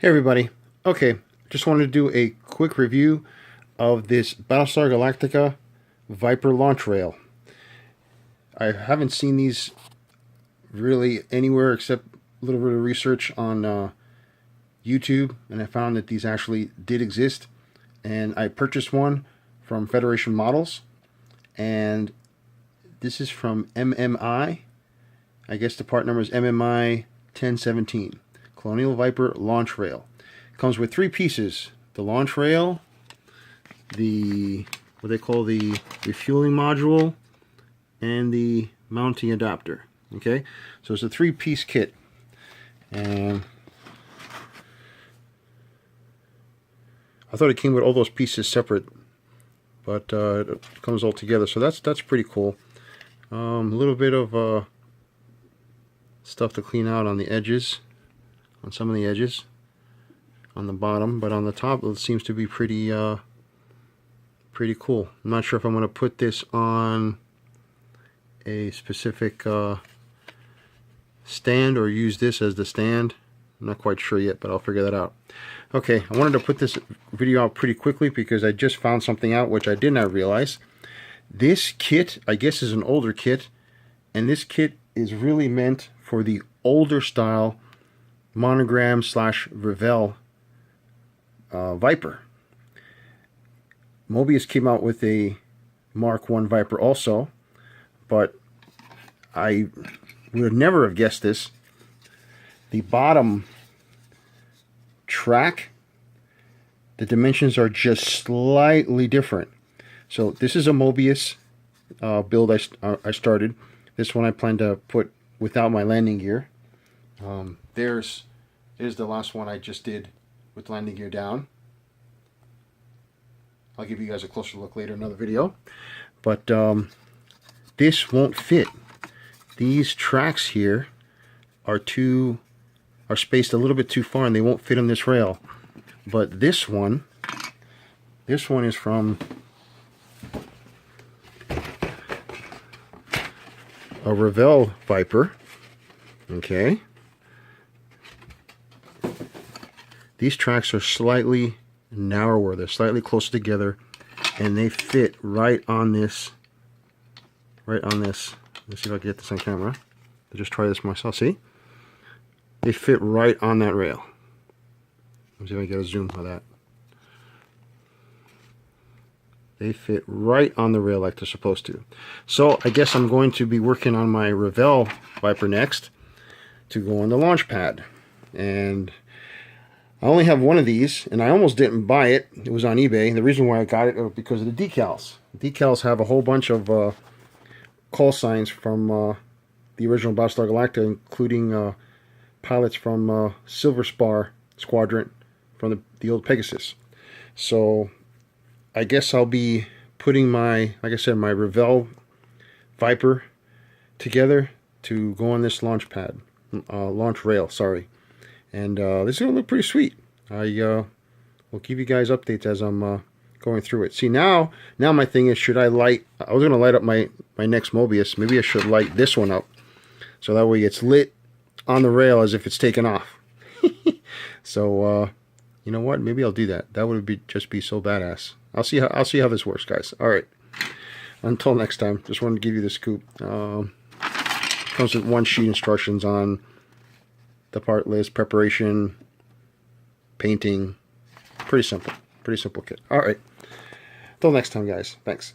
Hey everybody. Okay, just wanted to do a quick review of this Battlestar Galactica Viper launch rail. I haven't seen these really anywhere except a little bit of research on YouTube, and I found that these actually did exist. And I purchased one from Federation Models, and this is from MMI. I guess the part number is MMI 1017. Colonial Viper launch rail. It comes with three pieces: the launch rail, the what they call the refueling module, and the mounting adapter. Okay, so it's a three-piece kit, and I thought it came with all those pieces separate, but it comes all together. So that's pretty cool. A little bit of stuff to clean out on the edges. On some of the edges, on the bottom, but on the top it seems to be pretty cool. I'm not sure if I'm going to put this on a specific stand or use this as the stand. I'm not quite sure yet, but I'll figure that out. Okay, I wanted to put this video out pretty quickly because I just found something out which I did not realize. This kit, I guess, is an older kit, and this kit is really meant for the older style Monogram / Revell Viper. Moebius came out with a Mark I Viper also, but I would never have guessed this. The bottom track, the dimensions are just slightly different. So this is a Moebius build I started. This one I plan to put without my landing gear. There's the last one I just did with landing gear down. I'll give you guys a closer look later in another video. But this won't fit. These tracks here are spaced a little bit too far, and they won't fit on this rail. But this one is from a Revell Viper. Okay. These tracks are slightly narrower, they're slightly closer together, and they fit right on this. Let's see if I can get this on camera. I'll just try this myself. See? They fit right on that rail. Let's see if I can get a zoom of that. They fit right on the rail like they're supposed to. So I guess I'm going to be working on my Revell Viper next to go on the launch pad. And I only have one of these, and I almost didn't buy it. It was on eBay. The reason why I got it was because of the decals. The decals have a whole bunch of call signs from the original Battlestar Galactica, including pilots from Silver Spar Squadron from the old Pegasus. So I guess I'll be putting my, like I said, my Revell Viper together to go on this launch pad, launch rail, sorry. And this is going to look pretty sweet. I will give you guys updates as I'm going through it. See, now my thing is, should I light... I was going to light up my next Moebius. Maybe I should light this one up, so that way it's lit on the rail as if it's taken off. So, you know what? Maybe I'll do that. That would just be so badass. I'll see how this works, guys. All right. Until next time, just wanted to give you the scoop. Comes with one sheet instructions on the part list, preparation, painting. Pretty simple kit. All right. Till next time, guys. Thanks.